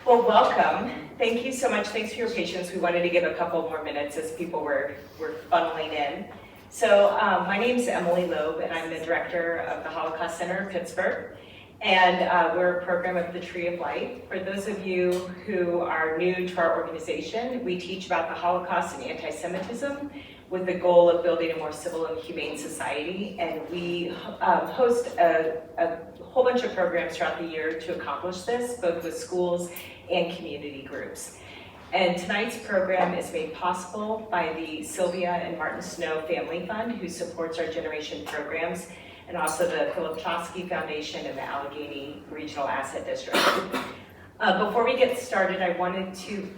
Well, welcome. Thank you so much. Thanks for your patience. We wanted to give a couple more minutes as people were funneling in. So my name is Emily Loeb, and I'm the director of the Holocaust Center of Pittsburgh. And we're a program of the Tree of Life. For those of you who are new to our organization, we teach about the Holocaust and anti-Semitism with the goal of building a more civil and humane society. And we host a whole bunch of programs throughout the year to accomplish this, both with schools and community groups. And tonight's program is made possible by the Sylvia and Martin Snow Family Fund, who supports our generation programs, and also the Philip Chosky Foundation and the Allegheny Regional Asset District. Before we get started, I wanted to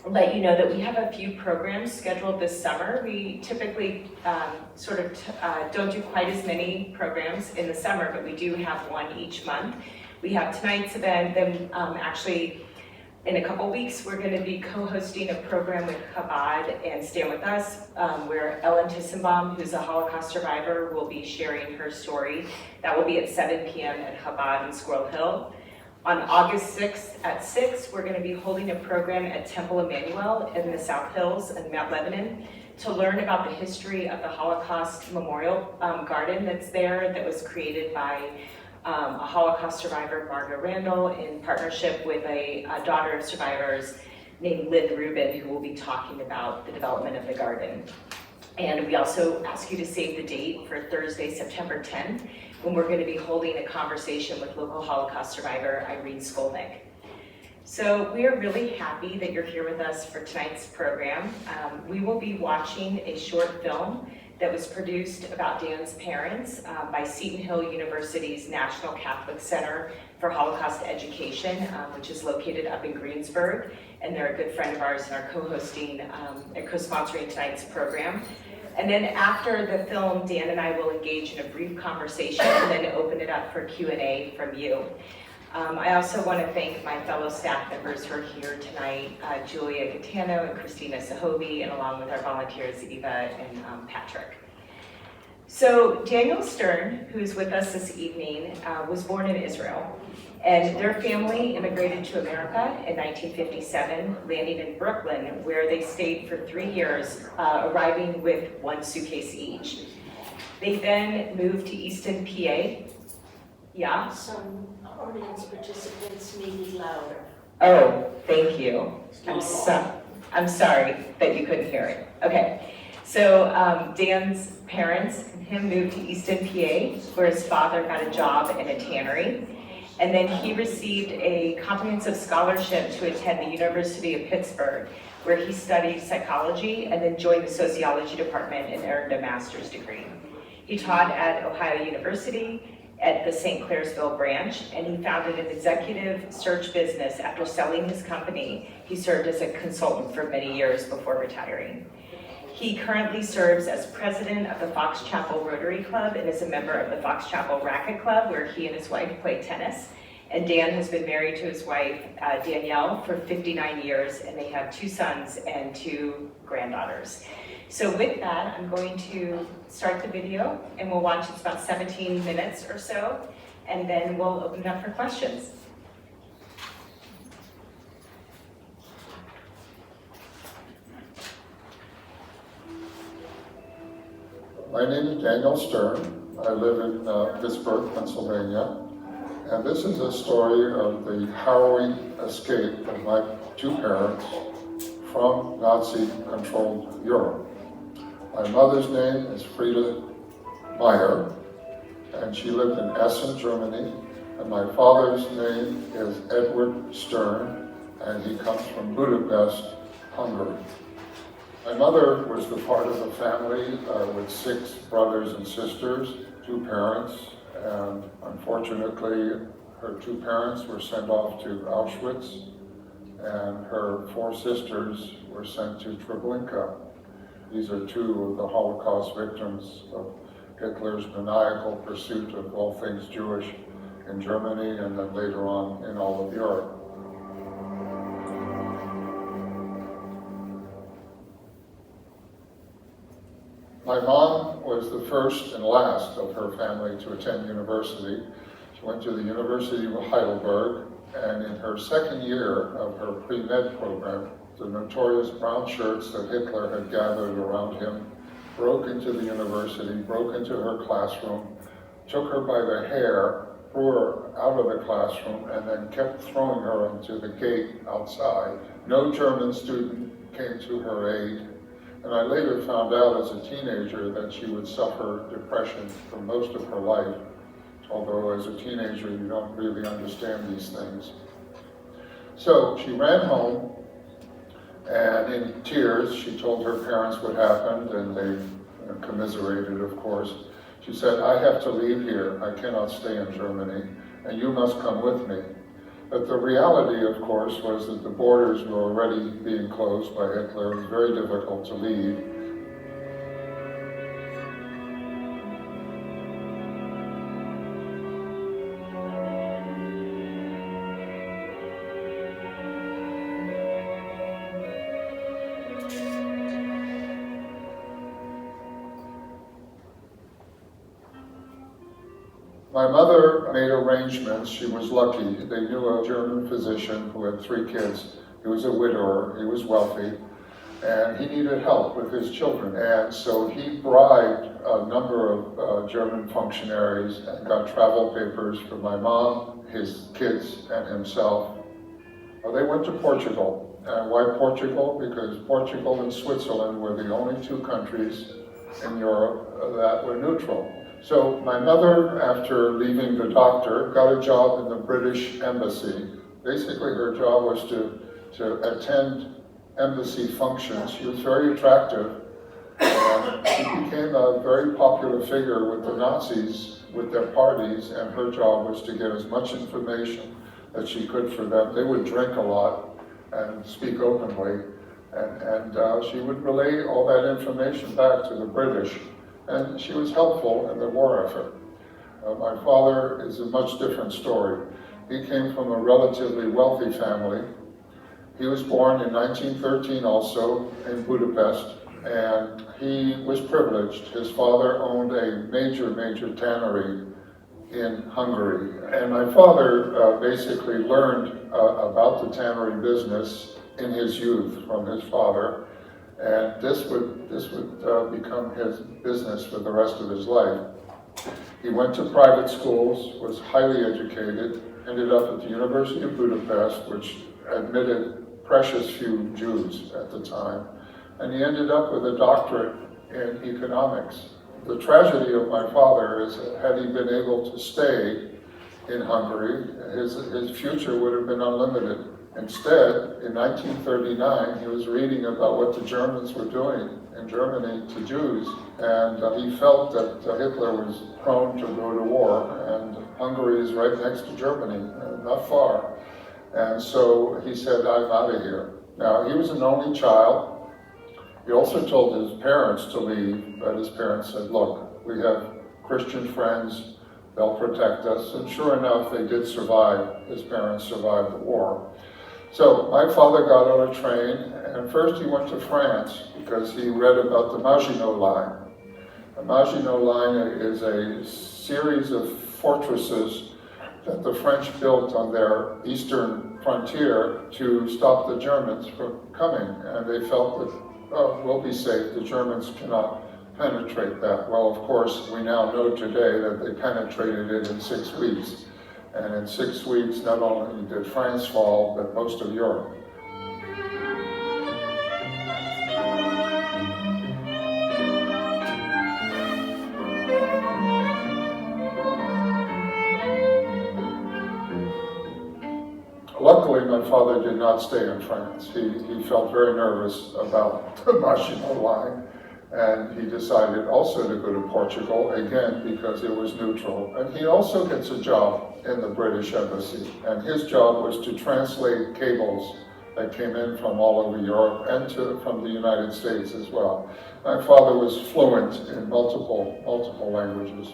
let you know that we have a few programs scheduled this summer. We typically don't do quite as many programs in the summer, but we do have one each month. We have tonight's event, then actually in a couple weeks, we're going to be co-hosting a program with Chabad and Stand With Us, where Ellen Tissenbaum, who's a Holocaust survivor, will be sharing her story. That will be at 7 p.m. at Chabad in Squirrel Hill. On August 6th at 6, we're going to be holding a program at Temple Emmanuel in the South Hills in Mount Lebanon to learn about the history of the Holocaust Memorial Garden that's there, that was created by a Holocaust survivor, Margaret Randall, in partnership with a daughter of survivors named Lynn Rubin, who will be talking about the development of the garden. And we also ask you to save the date for Thursday, September 10th, when we're going to be holding a conversation with local Holocaust survivor Irene Skolnick. So we are really happy that you're here with us for tonight's program. We will be watching a short film that was produced about Dan's parents by Seton Hill University's National Catholic Center for Holocaust Education, which is located up in Greensburg. And they're a good friend of ours and are co-hosting and co-sponsoring tonight's program. And then after the film, Dan and I will engage in a brief conversation and then open it up for Q&A from you. I also want to thank my fellow staff members who are here tonight, Julia Gattano and Christina Sahobi, and along with our volunteers, Eva and Patrick. So Daniel Stern, who's with us this evening, was born in Israel. And their family immigrated to America in 1957, landing in Brooklyn, where they stayed for 3 years, arriving with 1 suitcase each. They then moved to Easton, PA. Yeah? Some audience participants may be louder. Oh, thank you. I'm sorry that you couldn't hear it. Okay. So Dan's parents, him moved to Easton, PA, where his father got a job in a tannery. And then he received a comprehensive scholarship to attend the University of Pittsburgh, where he studied psychology and then joined the sociology department and earned a master's degree. He taught at Ohio University at the St. Clairsville branch, and he founded an executive search business after selling his company. He served as a consultant for many years before retiring. He currently serves as president of the Fox Chapel Rotary Club and is a member of the Fox Chapel Racquet Club, where he and his wife play tennis. And Dan has been married to his wife, Danielle, for 59 years, and they have 2 sons and 2 granddaughters. So with that, I'm going to start the video, and we'll watch. It's about 17 minutes or so, and then we'll open it up for questions. My name is Daniel Stern. I live in Pittsburgh, Pennsylvania. And this is a story of the harrowing escape of my 2 parents from Nazi-controlled Europe. My mother's name is Frieda Meyer, and she lived in Essen, Germany. And my father's name is Edward Stern, and he comes from Budapest, Hungary. My mother was the part of the family with 6 brothers and sisters, 2 parents, and unfortunately her 2 parents were sent off to Auschwitz, and her 4 sisters were sent to Treblinka. These are 2 of the Holocaust victims of Hitler's maniacal pursuit of all things Jewish in Germany and then later on in all of Europe. My mom was the first and last of her family to attend university. She went to the University of Heidelberg And in her second year of her pre-med program, the notorious brown shirts that Hitler had gathered around him broke into the university, broke into her classroom, took her by the hair, threw her out of the classroom, and then kept throwing her into the gate outside. No German student came to her aid. And I later found out as a teenager that she would suffer depression for most of her life, although as a teenager you don't really understand these things. So she ran home, and in tears she told her parents what happened, and they commiserated, of course. She said, "I have to leave here. I cannot stay in Germany, and you must come with me." But the reality, of course, was that the borders were already being closed by Hitler. It was very difficult to leave. My mother made arrangements. She was lucky. They knew a German physician who had 3 kids. He was a widower, he was wealthy, and he needed help with his children. And so he bribed a number of German functionaries and got travel papers for my mom, his kids, and himself. Well, they went to Portugal. And why Portugal? Because Portugal and Switzerland were the only 2 countries in Europe that were neutral. So my mother, after leaving the doctor, got a job in the British Embassy. Basically, her job was to attend embassy functions. She was very attractive, and she became a very popular figure with the Nazis, with their parties, and her job was to get as much information that she could for them. They would drink a lot and speak openly, and she would relay all that information back to the British. And she was helpful in the war effort. My father is a much different story. He came from a relatively wealthy family. He was born in 1913 also in Budapest, and he was privileged. His father owned a major tannery in Hungary. And my father basically learned about the tannery business in his youth from his father. And this would become his business for the rest of his life. He went to private schools, was highly educated, ended up at the University of Budapest, which admitted precious few Jews at the time, and he ended up with a doctorate in economics. The tragedy of my father is that had he been able to stay in Hungary, his future would have been unlimited. Instead, in 1939, he was reading about what the Germans were doing in Germany to Jews, and he felt that Hitler was prone to go to war, and Hungary is right next to Germany, not far. And so he said, "I'm out of here." Now, he was an only child. He also told his parents to leave, but his parents said, "Look, we have Christian friends, they'll protect us." And sure enough, they did survive. His parents survived the war. So my father got on a train, and first he went to France because he read about the Maginot Line. The Maginot Line is a series of fortresses that the French built on their eastern frontier to stop the Germans from coming. And they felt that, oh, we'll be safe, the Germans cannot penetrate that. Well, of course, we now know today that they penetrated it in 6 weeks. And in 6 weeks, not only did France fall, but most of Europe. Luckily, my father did not stay in France. He felt very nervous about the Maginot Line, and he decided also to go to Portugal, again, because it was neutral. And he also gets a job in the British Embassy, and his job was to translate cables that came in from all over Europe and from the United States as well. My father was fluent in multiple languages.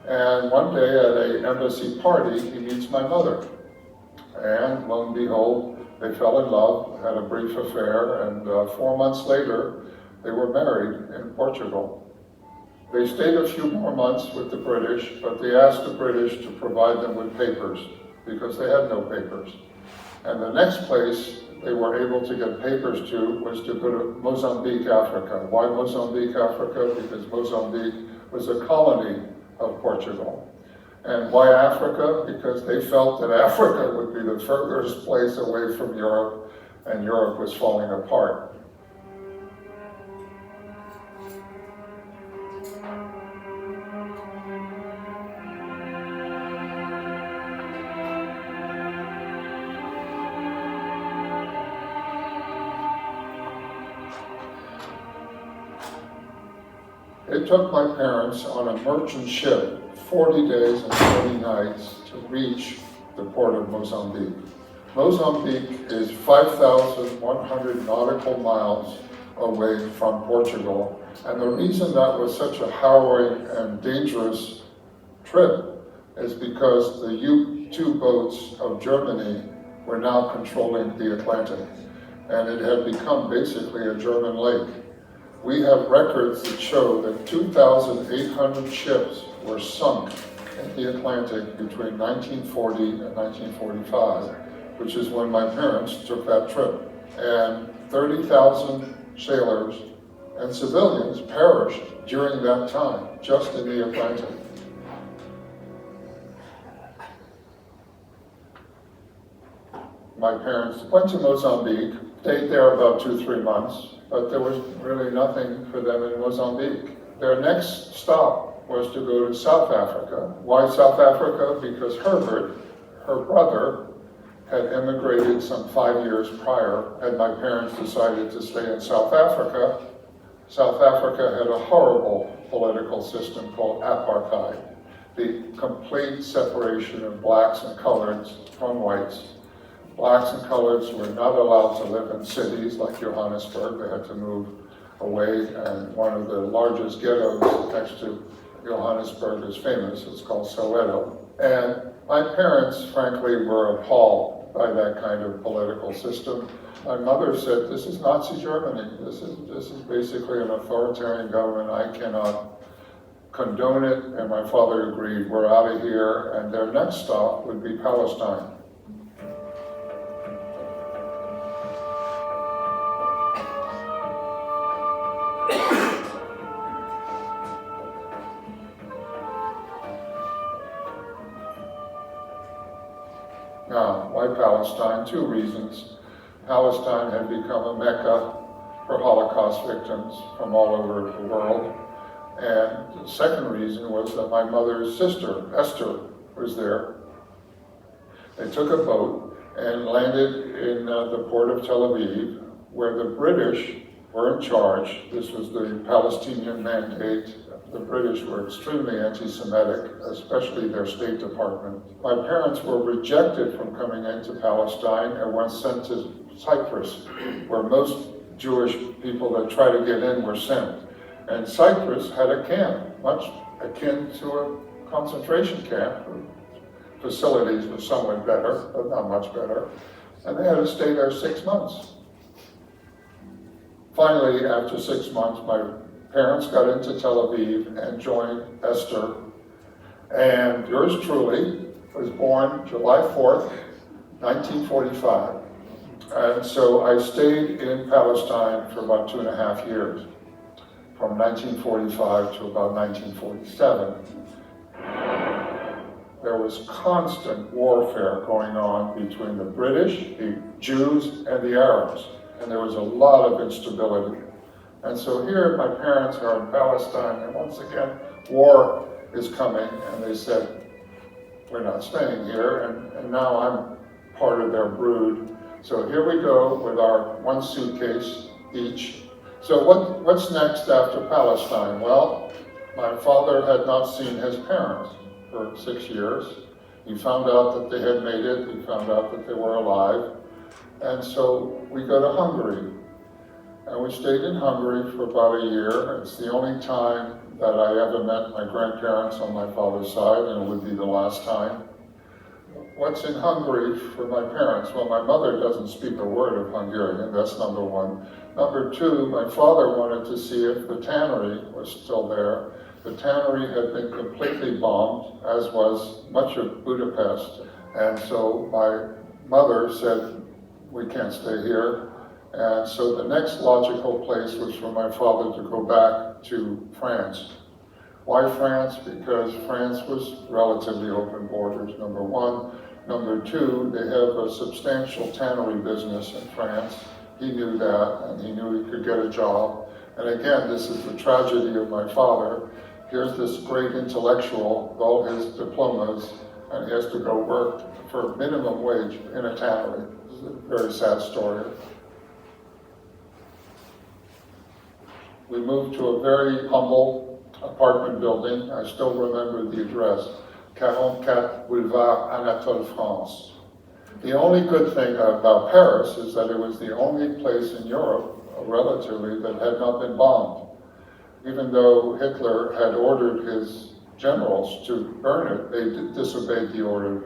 And one day at an embassy party, he meets my mother. And lo and behold, they fell in love, had a brief affair, and 4 months later, they were married in Portugal. They stayed a few more months with the British, but they asked the British to provide them with papers. because they had no papers. And the next place they were able to get papers to was to go to Mozambique, Africa. Why Mozambique, Africa? Because Mozambique was a colony of Portugal. And why Africa? Because they felt that Africa would be the furthest place away from Europe, and Europe was falling apart. It took my parents on a merchant ship 40 days and 40 nights to reach the port of Mozambique. Mozambique is 5,100 nautical miles away from Portugal. And the reason that was such a harrowing and dangerous trip is because the U-2 boats of Germany were now controlling the Atlantic. And it had become basically a German lake. We have records that show that 2,800 ships were sunk in the Atlantic between 1940 and 1945, which is when my parents took that trip. And 30,000 sailors and civilians perished during that time, just in the Atlantic. My parents went to Mozambique, stayed there about 2-3 months, but there was really nothing for them in Mozambique. Their next stop was to go to South Africa. Why South Africa? Because Herbert, her brother, had immigrated some 5 years prior, and my parents decided to stay in South Africa. South Africa had a horrible political system called apartheid, the complete separation of blacks and coloreds from whites. Blacks and coloreds were not allowed to live in cities like Johannesburg. They had to move away, and one of the largest ghettos next to Johannesburg is famous. It's called Soweto. And my parents, frankly, were appalled by that kind of political system. My mother said, "This is Nazi Germany. This is basically an authoritarian government. I cannot condone it." And my father agreed, "We're out of here." And their next stop would be Palestine. Now, why Palestine? 2 reasons. Palestine had become a mecca for Holocaust victims from all over the world. And the second reason was that my mother's sister, Esther, was there. They took a boat and landed in the port of Tel Aviv, where the British were in charge. This was the Palestinian mandate. The British were extremely anti-Semitic, especially their State Department. My parents were rejected from coming into Palestine and were sent to Cyprus, where most Jewish people that tried to get in were sent. And Cyprus had a camp, much akin to a concentration camp. Facilities were somewhat better, but not much better. And they had to stay there 6 months. Finally, after 6 months, my parents got into Tel Aviv and joined Esther. And yours truly was born July 4th, 1945. And so I stayed in Palestine for about 2.5 years, from 1945 to about 1947. There was constant warfare going on between the British, the Jews, and the Arabs. And there was a lot of instability. And so here my parents are in Palestine, and once again, war is coming, and they said, "We're not staying here," and now I'm part of their brood. So here we go with our 1 suitcase each. So what's next after Palestine? Well, my father had not seen his parents for 6 years. He found out that they had made it, he found out that they were alive, and so we go to Hungary. And we stayed in Hungary for about a year. It's the only time that I ever met my grandparents on my father's side, and it would be the last time. What's in Hungary for my parents? Well, my mother doesn't speak a word of Hungarian, that's number one. Number two, my father wanted to see if the tannery was still there. The tannery had been completely bombed, as was much of Budapest. And so my mother said, we can't stay here. And so the next logical place was for my father to go back to France. Why France? Because France was relatively open borders, number one. Number two, they have a substantial tannery business in France. He knew that, and he knew he could get a job. And again, this is the tragedy of my father. Here's this great intellectual with all his diplomas, and he has to go work for minimum wage in a tannery. This is a very sad story. We moved to a very humble apartment building. I still remember the address, 44 Boulevard Anatole France. The only good thing about Paris is that it was the only place in Europe, relatively, that had not been bombed. Even though Hitler had ordered his generals to burn it, they disobeyed the order.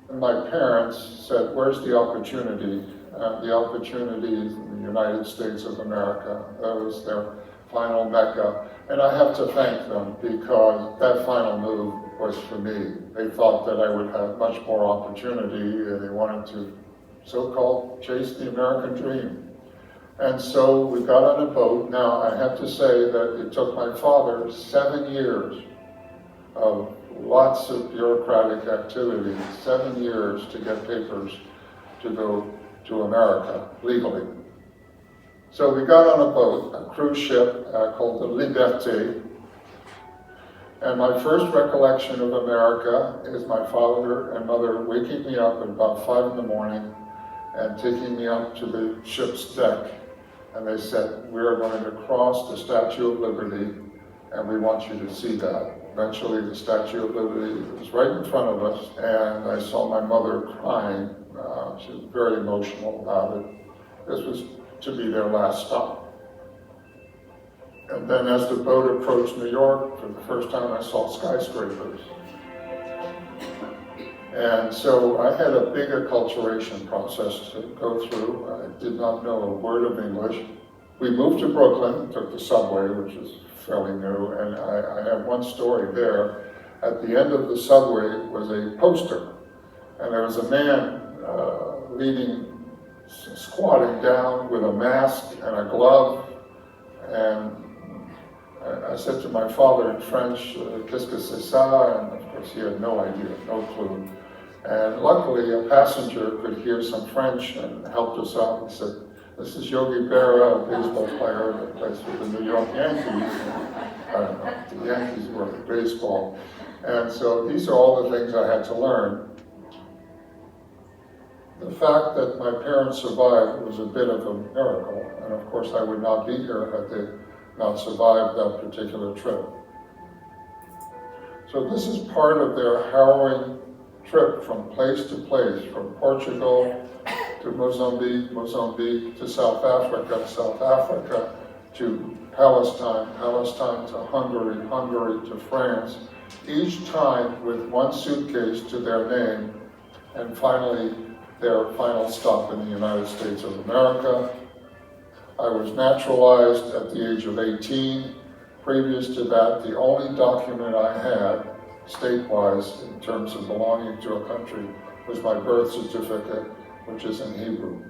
And my parents said, where's the opportunity? The opportunity is in the United States of America. That was their final Mecca. And I have to thank them because that final move was for me. They thought that I would have much more opportunity and they wanted to so-called chase the American dream. And so we got on a boat. Now I have to say that it took my father 7 years of lots of bureaucratic activity, 7 years to get papers to go to America legally. So we got on a boat, a cruise ship called the Liberté. And my first recollection of America is my father and mother waking me up at about 5 in the morning and taking me up to the ship's deck. And they said, we are going to cross the Statue of Liberty and we want you to see that. Eventually the Statue of Liberty was right in front of us and I saw my mother crying. She was very emotional about it. This was to be their last stop. And then as the boat approached New York, for the first time I saw skyscrapers. And so I had a big acculturation process to go through. I did not know a word of English. We moved to Brooklyn, took the subway, which is fairly new, and I have one story there. At the end of the subway was a poster, and there was a man squatting down with a mask and a glove, and I said to my father in French, qu'est-ce que c'est ça? And of course he had no idea, no clue. And luckily a passenger could hear some French and helped us out. He said, this is Yogi Berra, a baseball player that plays for the New York Yankees. I don't know, the Yankees were baseball. And so these are all the things I had to learn. The fact that my parents survived was a bit of a miracle, and of course I would not be here had they not survived that particular trip. So this is part of their harrowing trip from place to place, from Portugal to Mozambique, Mozambique to South Africa, South Africa to Palestine, Palestine to Hungary, Hungary to France, each time with one suitcase to their name, and finally their final stop in the United States of America. I was naturalized at the age of 18. Previous to that, the only document I had, state-wise, in terms of belonging to a country, was my birth certificate, which is in Hebrew.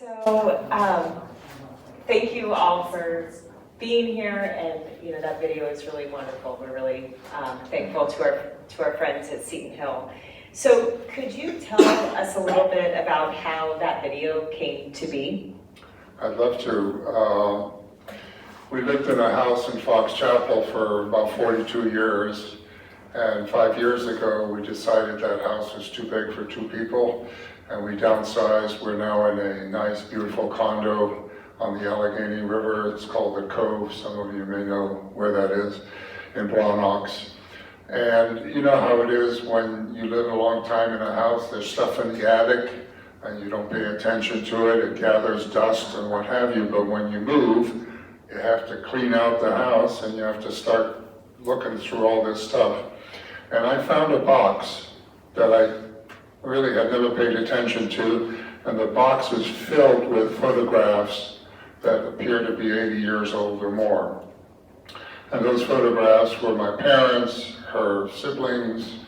So, thank you all for being here, and that video is really wonderful. We're really thankful to our friends at Seton Hill. So, could you tell us a little bit about how that video came to be? I'd love to. We lived in a house in Fox Chapel for about 42 years, and 5 years ago we decided that house was too big for 2 people, and we downsized. We're now in a nice, beautiful condo on the Allegheny River. It's called The Cove. Some of you may know where that is, in Blawnox. And you know how it is when you live a long time in a house, there's stuff in the attic, and you don't pay attention to it, it gathers dust and what have you, but when you move, you have to clean out the house and you have to start looking through all this stuff. And I found a box that I really had never paid attention to, and the box was filled with photographs that appear to be 80 years old or more. And those photographs were my parents, her siblings,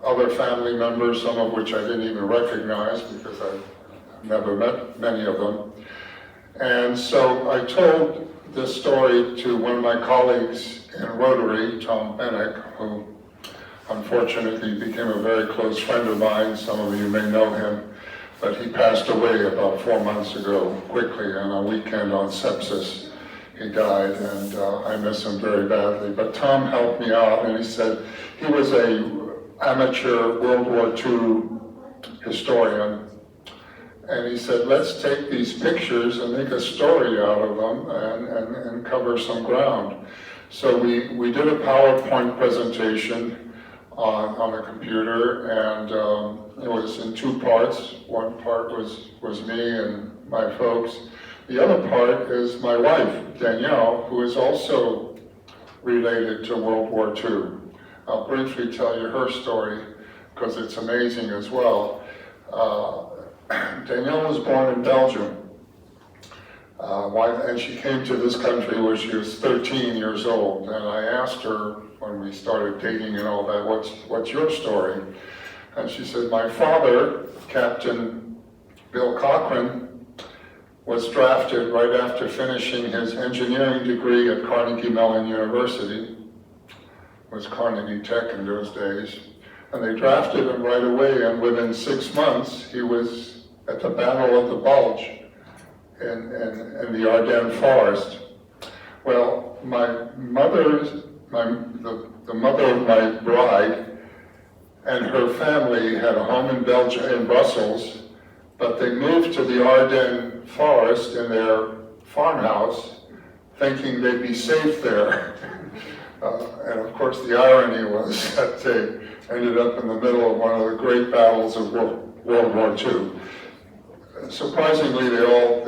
other family members, some of which I didn't even recognize because I've never met many of them. And so I told this story to one of my colleagues in Rotary, Tom Bennick, who unfortunately became a very close friend of mine. Some of you may know him, but he passed away about 4 months ago, quickly, on a weekend on sepsis. He died, and I miss him very badly. But Tom helped me out, and he said he was an amateur World War II historian, and he said, let's take these pictures and make a story out of them and cover some ground. So we did a PowerPoint presentation on the computer, and it was in 2 parts. One part was me and my folks. The other part is my wife, Danielle, who is also related to World War II. I'll briefly tell you her story because it's amazing as well. Danielle was born in Belgium, and she came to this country when she was 13 years old. And I asked her when we started dating and all that, what's your story? And she said, my father, Captain Bill Cochran, was drafted right after finishing his engineering degree at Carnegie Mellon University. It was Carnegie Tech in those days. And they drafted him right away, and within 6 months, he was at the Battle of the Bulge in the Ardennes Forest. Well, the mother of my bride and her family had a home in Belgium, in Brussels, but they moved to the Ardennes Forest in their farmhouse, thinking they'd be safe there. And of course, the irony was that they ended up in the middle of one of the great battles of World War II. Surprisingly, they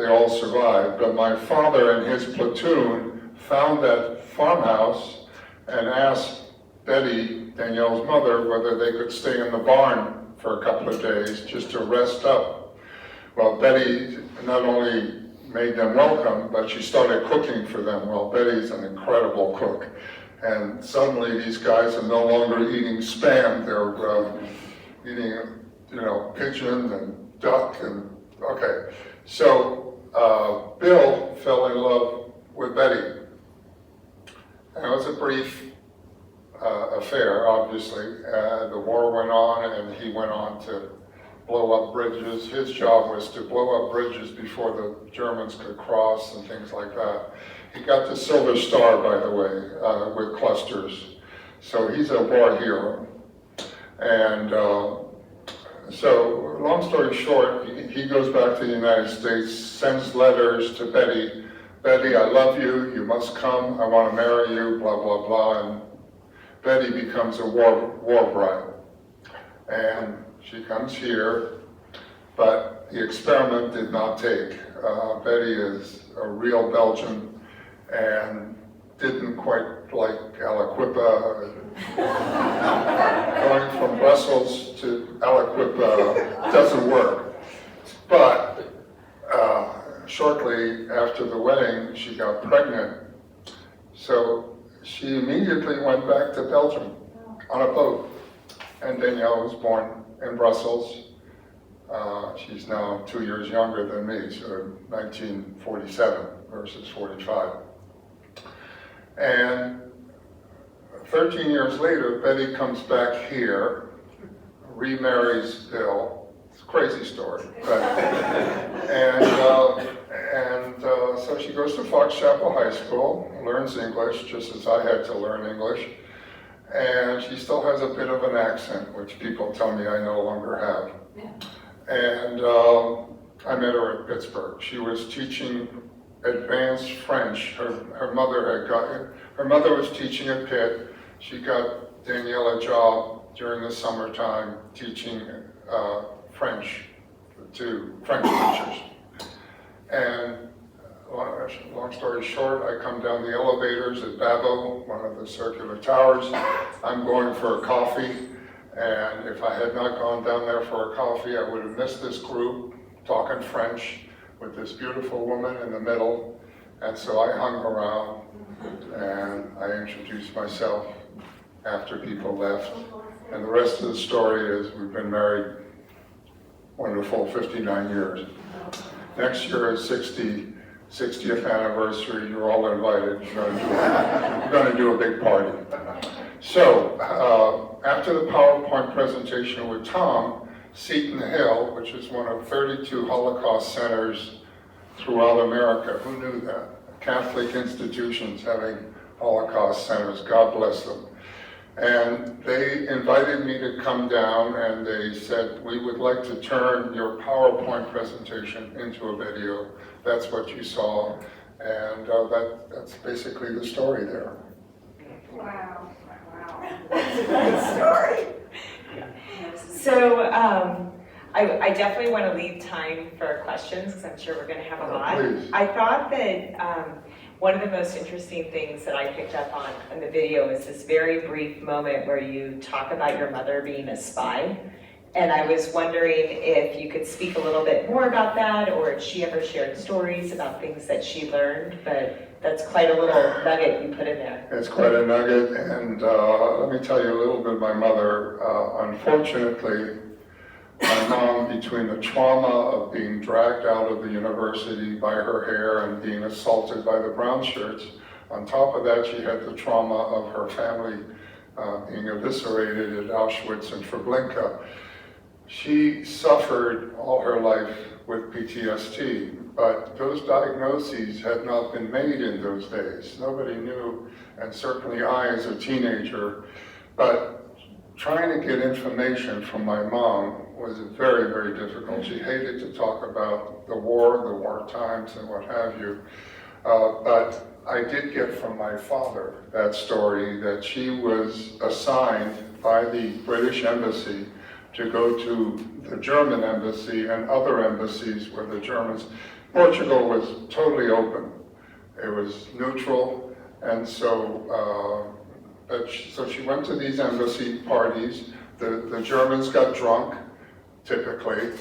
all survived, but my father and his platoon found that farmhouse and asked Betty, Danielle's mother, whether they could stay in the barn for a couple of days just to rest up. Well, Betty not only made them welcome, but she started cooking for them. Well, Betty's an incredible cook. And suddenly these guys are no longer eating Spam, they're eating, pigeon and duck and, okay. So Bill fell in love with Betty. And it was a brief affair, obviously. The war went on and he went on to blow up bridges. His job was to blow up bridges before the Germans could cross and things like that. He got the Silver Star, by the way, with clusters. So he's a war hero. And so, long story short, he goes back to the United States, sends letters to Betty. Betty, I love you, you must come, I want to marry you, blah, blah, blah. And Betty becomes a war bride. And she comes here, but the experiment did not take. Betty is a real Belgian and didn't quite like Aliquippa. Going from Brussels to Aliquippa doesn't work. But shortly after the wedding, she got pregnant. So she immediately went back to Belgium on a boat. And Danielle was born in Brussels. She's now 2 years younger than me, so 1947 versus 45. And 13 years later, Betty comes back here, remarries Bill. It's a crazy story. But, so she goes to Fox Chapel High School, learns English, just as I had to learn English. And she still has a bit of an accent, which people tell me I no longer have. And I met her at Pittsburgh. She was teaching advanced French. Her mother was teaching at Pitt. She got Danielle a job during the summertime teaching French to French teachers. And long story short, I come down the elevators at Babbo, one of the circular towers. I'm going for a coffee, and if I had not gone down there for a coffee, I would have missed this group talking French with this beautiful woman in the middle. And so I hung around, and I introduced myself after people left. And the rest of the story is we've been married wonderful 59 years. Next year is 60th anniversary. You're all invited. We're going to do a big party. So after the PowerPoint presentation with Tom, Seton Hill, which is one of 32 Holocaust centers throughout America, who knew that? Catholic institutions having Holocaust centers, God bless them. And they invited me to come down, and they said, we would like to turn your PowerPoint presentation into a video. That's what you saw, and that's basically the story there. Wow. That's a great story. So I definitely want to leave time for questions, because I'm sure we're going to have a lot. Please. I thought that one of the most interesting things that I picked up on in the video is this very brief moment where you talk about your mother being a spy. And I was wondering if you could speak a little bit more about that, or if she ever shared stories about things that she learned, but that's quite a little nugget you put in there. It's quite a nugget, and let me tell you a little bit of my mother. Unfortunately, my mom, between the trauma of being dragged out of the university by her hair and being assaulted by the brown shirts, on top of that she had the trauma of her family being eviscerated at Auschwitz and Treblinka. She suffered all her life with PTSD, but those diagnoses had not been made in those days. Nobody knew, and certainly I as a teenager, but trying to get information from my mom was very, very difficult. She hated to talk about the war times and what have you, but I did get from my father that story that she was assigned by the British Embassy to go to the German embassy and other embassies where the Germans, Portugal was totally open. It was neutral, and so she went to these embassy parties. The Germans got drunk, typically,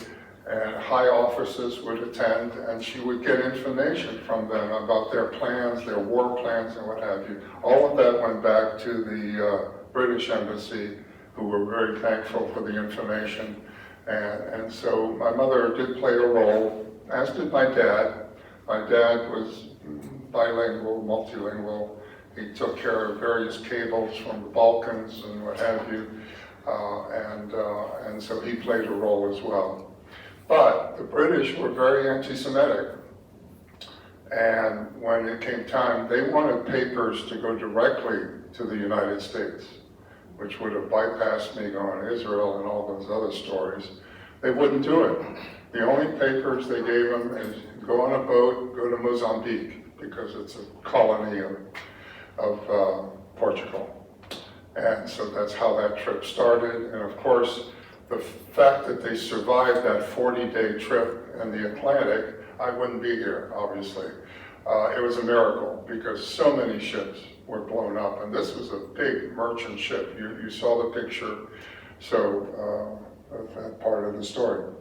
and high officers would attend, and she would get information from them about their plans, their war plans, and what have you. All of that went back to the British Embassy, who were very thankful for the information. And so my mother did play a role, as did my dad. My dad was bilingual, multilingual. He took care of various cables from the Balkans and what have you. And so he played a role as well. But the British were very anti-Semitic. And when it came time, they wanted papers to go directly to the United States, which would have bypassed me going to Israel and all those other stories. They wouldn't do it. The only papers they gave them is go on a boat, go to Mozambique, because it's a colony of Portugal. And so that's how that trip started. And of course, the fact that they survived that 40-day trip in the Atlantic, I wouldn't be here, obviously. It was a miracle because so many ships were blown up, and this was a big merchant ship. You saw the picture, so that's that part of the story.